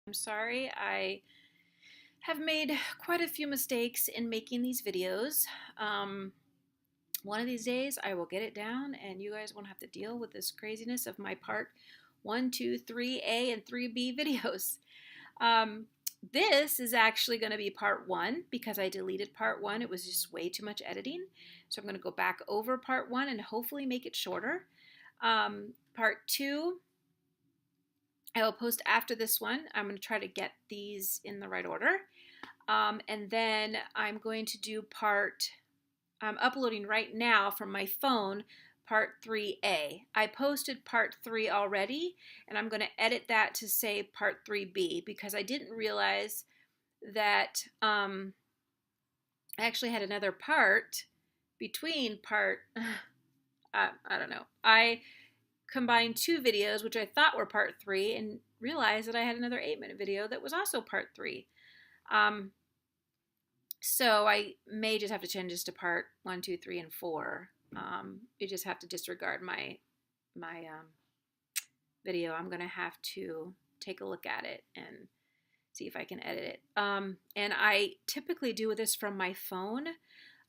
I'm sorry, I have made quite a few mistakes in making these videos. Um, One of these days I will get it down and you guys won't have to deal with this craziness of my part 1, 2, 3A and 3B videos. Um, this is actually going to be part 1 because I deleted part 1. It was just way too much editing. So I'm going to go back over part 1 and hopefully make it shorter. Part 2 I will post after this one. I'm going to try to get these in the right order. And then I'm going to do I'm uploading right now from my phone, part 3A. I posted part 3 already, and I'm going to edit that to say part 3B because I didn't realize that I actually had another part between I don't know. I combined 2 videos, which I thought were part 3, and realized that I had another 8-minute video that was also part 3. So I may just have to change this to part 1, 2, 3, and 4. You just have to disregard my video. I'm gonna have to take a look at it and see if I can edit it. And I typically do this from my phone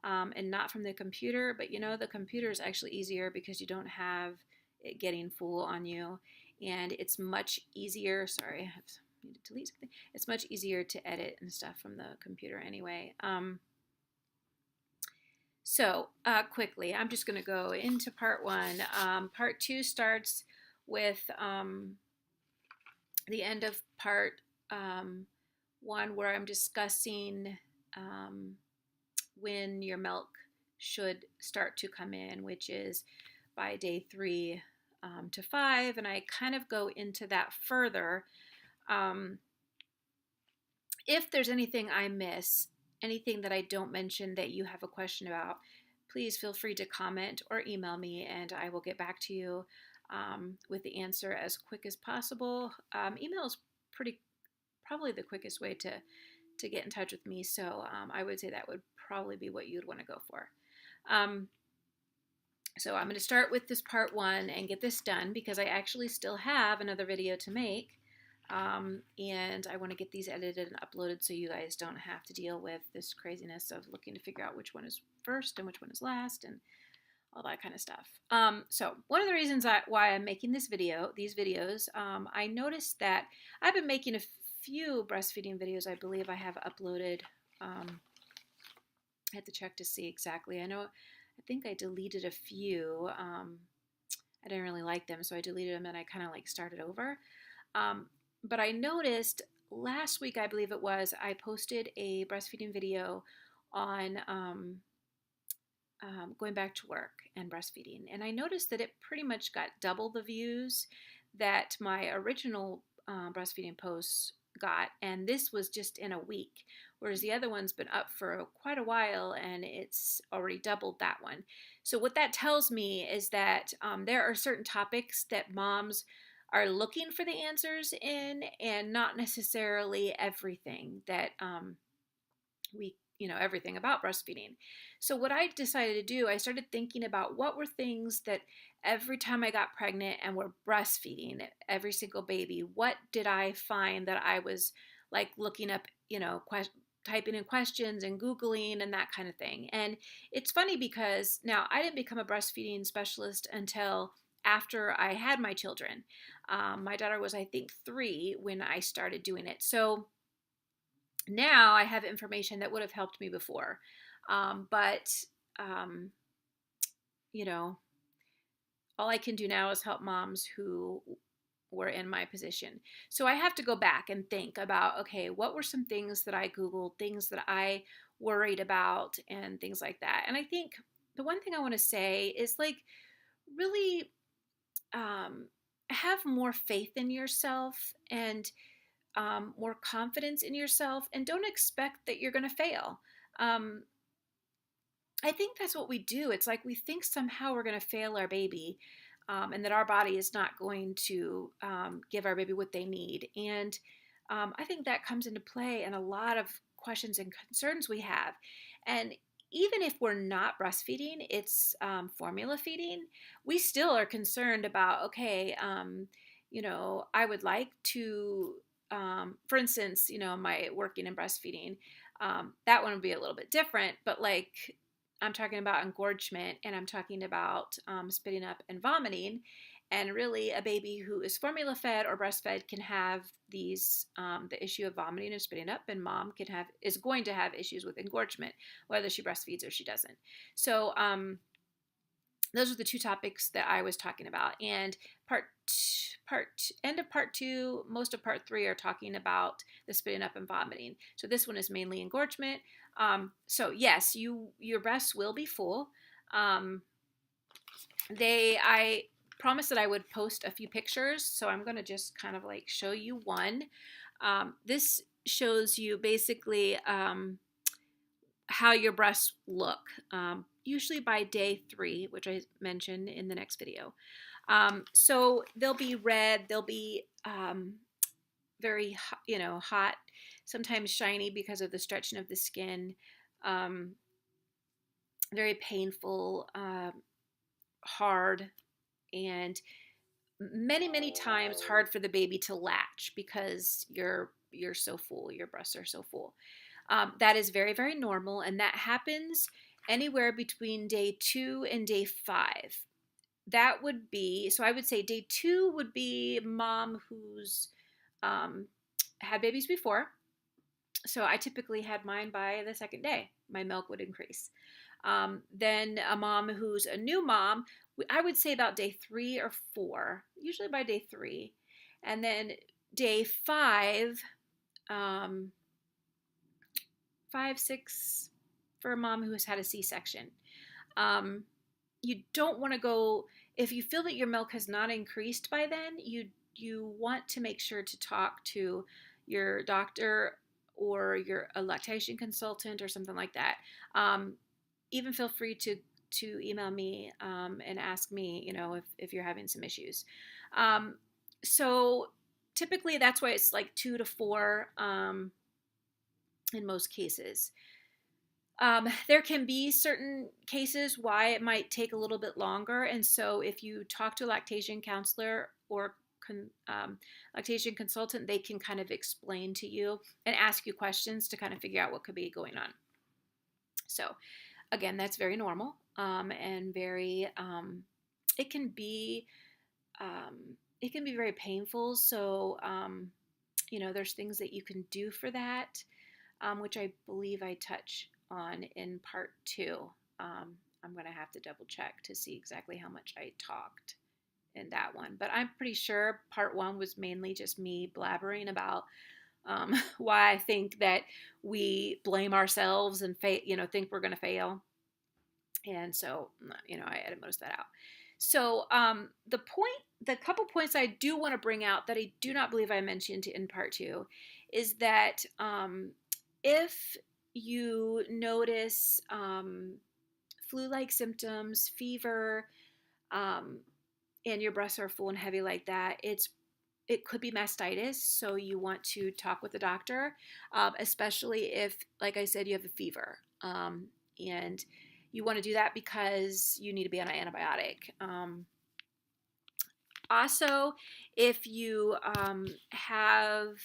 and not from the computer. But you know, the computer is actually easier because you don't have it getting full on you, and it's much easier. Sorry, I have need to delete something. It's much easier to edit and stuff from the computer anyway. So quickly, I'm just going to go into part 1. Part 2 starts with the end of part 1, where I'm discussing when your milk should start to come in, which is by day 3 to 5, and I kind of go into that further. If there's anything I miss, anything that I don't mention that you have a question about, please feel free to comment or email me, and I will get back to you with the answer as quick as possible. Email is probably the quickest way to get in touch with me, so I would say that would probably be what you'd want to go for. So I'm going to start with this part 1 and get this done because I actually still have another video to make. And I want to get these edited and uploaded so you guys don't have to deal with this craziness of looking to figure out which one is first and which one is last and all that kind of stuff. So one of the reasons why I'm making these videos, I noticed that I've been making a few breastfeeding videos. I believe I have uploaded. I have to check to see exactly. I think I deleted a few. I didn't really like them, so I deleted them and I kind of like started over. But I noticed last week, I believe it was, I posted a breastfeeding video on going back to work and breastfeeding. And I noticed that it pretty much got double the views that my original breastfeeding posts got. And this was just in a week, whereas the other one's been up for quite a while and it's already doubled that one. So what that tells me is that there are certain topics that moms are looking for the answers in, and not necessarily everything that everything about breastfeeding. So what I decided to do, I started thinking about what were things that every time I got pregnant and were breastfeeding every single baby, what did I find that I was like looking up, typing in questions and Googling and that kind of thing. And it's funny because now I didn't become a breastfeeding specialist until after I had my children. My daughter was, I think, 3 when I started doing it. So now I have information that would have helped me before. But all I can do now is help moms who were in my position. So I have to go back and think about, okay, what were some things that I Googled, things that I worried about, and things like that. And I think the one thing I want to say is really have more faith in yourself and more confidence in yourself, and don't expect that you're going to fail. I think that's what we do. It's like we think somehow we're going to fail our baby, and that our body is not going to give our baby what they need. And I think that comes into play in a lot of questions and concerns we have. And even if we're not breastfeeding, it's formula feeding, we still are concerned about, okay, I would like to for instance, my working and breastfeeding, that one would be a little bit different, but like I'm talking about engorgement and I'm talking about spitting up and vomiting. And really, a baby who is formula fed or breastfed can have these the issue of vomiting and spitting up, and mom is going to have issues with engorgement, whether she breastfeeds or she doesn't. So those are the two topics that I was talking about. And end of part 2, most of part 3 are talking about the spitting up and vomiting. So this one is mainly engorgement. So yes, your breasts will be full. I promised that I would post a few pictures, so I'm going to just kind of like show you one. This shows you basically how your breasts look, usually by day 3, which I mentioned in the next video. So they'll be red, they'll be very hot, sometimes shiny because of the stretching of the skin, very painful, hard, and many times hard for the baby to latch because you're so full, your breasts are so full. That is very normal, and that happens anywhere between day 2 and day 5. That would be, so I would say day 2 would be mom who's had babies before. So I typically had mine by the second day. My milk would increase. Then a mom who's a new mom, I would say about day 3 or 4, usually by day 3. And then day 5, 5, 6 for a mom who has had a C-section. You don't want to go, if you feel that your milk has not increased by then, you want to make sure to talk to your doctor or a lactation consultant or something like that. Even feel free to email me and ask me, if you're having some issues. So typically that's why it's like 2 to 4 in most cases. There can be certain cases why it might take a little bit longer. And so if you talk to a lactation counselor or lactation consultant, they can kind of explain to you and ask you questions to kind of figure out what could be going on. So again, that's very normal, and very, it can be very painful. So, there's things that you can do for that, which I believe I touch on in part 2. I'm going to have to double check to see exactly how much I talked in that one, but I'm pretty sure part 1 was mainly just me blabbering about why I think that we blame ourselves and think we're going to fail. And so, I edit most of that out. So the couple points I do want to bring out that I do not believe I mentioned in part 2 is that if you notice flu-like symptoms, fever, and your breasts are full and heavy like that, it could be mastitis. So you want to talk with the doctor, especially if, like I said, you have a fever. And you want to do that because you need to be on an antibiotic. Also, if you have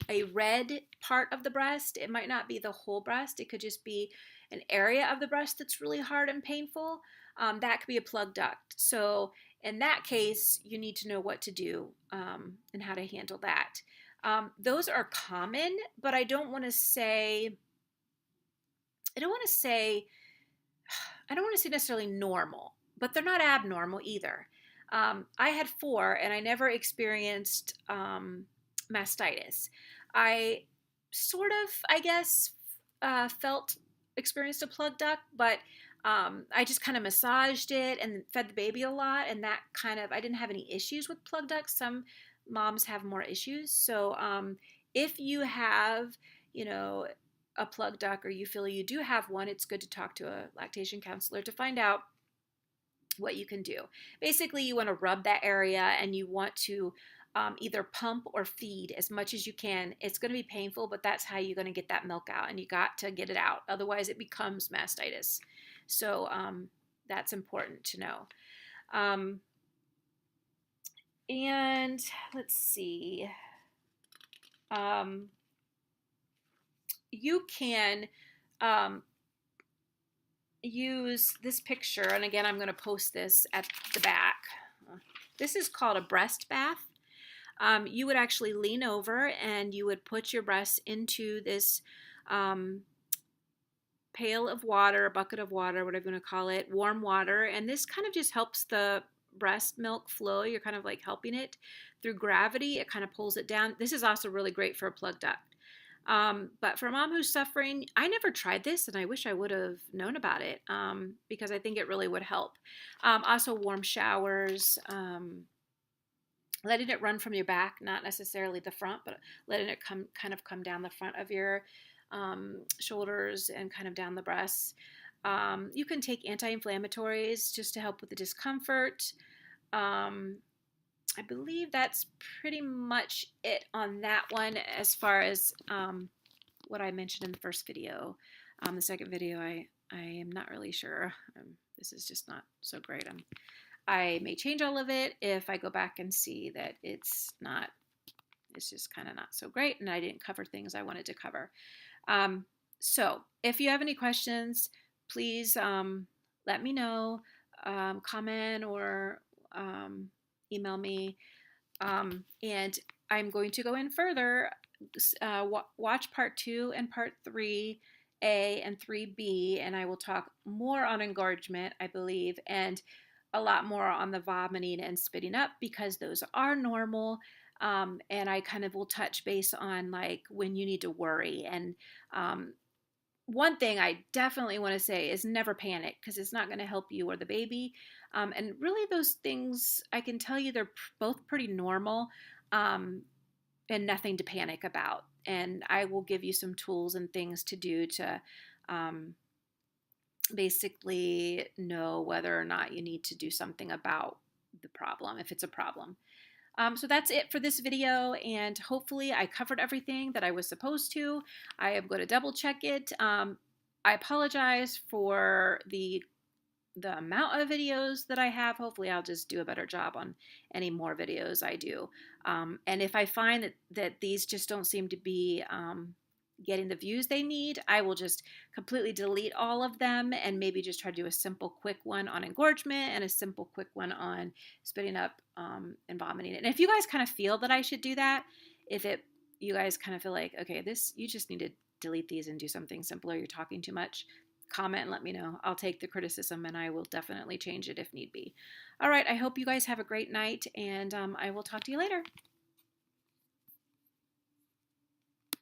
a red part of the breast, it might not be the whole breast. It could just be an area of the breast that's really hard and painful. That could be a plugged duct. So in that case, you need to know what to do and how to handle that. Those are common, but I don't want to say necessarily normal, but they're not abnormal either. I had 4 and I never experienced mastitis. I sort of, I guess, experienced a plugged duct, but I just kind of massaged it and fed the baby a lot, and that I didn't have any issues with plugged ducts. Some moms have more issues. So if you have, a plugged duct or you feel you do have one, it's good to talk to a lactation counselor to find out what you can do. Basically, you want to rub that area and you want to either pump or feed as much as you can. It's going to be painful, but that's how you're going to get that milk out, and you got to get it out. Otherwise, it becomes mastitis. So that's important to know. And let's see. Um, you can um, use this picture, and again, I'm going to post this at the back. This is called a breast bath. You would actually lean over and you would put your breasts into this um, pail of water, a bucket of water, whatever you want to call it, warm water. And this kind of just helps the breast milk flow. You're kind of like helping it through gravity. It kind of pulls it down. This is also really great for a plug duct. But for a mom who's suffering, I never tried this and I wish I would have known about it because I think it really would help. Also, warm showers. Letting it run from your back, not necessarily the front, but letting it come down the front of your shoulders and kind of down the breasts. You can take anti-inflammatories just to help with the discomfort. I believe that's pretty much it on that one as far as what I mentioned in the first video. The second video, I am not really sure. This is just not so great. I may change all of it if I go back and see that it's just kind of not so great and I didn't cover things I wanted to cover. So if you have any questions, please let me know, comment or email me. And I'm going to go in further, watch part 2 and part 3A and 3B, and I will talk more on engorgement, I believe, and a lot more on the vomiting and spitting up because those are normal. And I kind of will touch base on like when you need to worry. And one thing I definitely want to say is never panic because it's not going to help you or the baby. And really, those things I can tell you they're both pretty normal and nothing to panic about. And I will give you some tools and things to do to basically know whether or not you need to do something about the problem, if it's a problem. So that's it for this video, and hopefully I covered everything that I was supposed to. I am going to double check it. I apologize for the amount of videos that I have. Hopefully I'll just do a better job on any more videos I do. And if I find that these just don't seem to be getting the views they need, I will just completely delete all of them and maybe just try to do a simple quick one on engorgement and a simple quick one on spitting up and vomiting. And if you guys kind of feel that I should do that, you guys kind of feel like, okay, you just need to delete these and do something simpler, you're talking too much, comment and let me know. I'll take the criticism and I will definitely change it if need be. All right, I hope you guys have a great night, and I will talk to you later.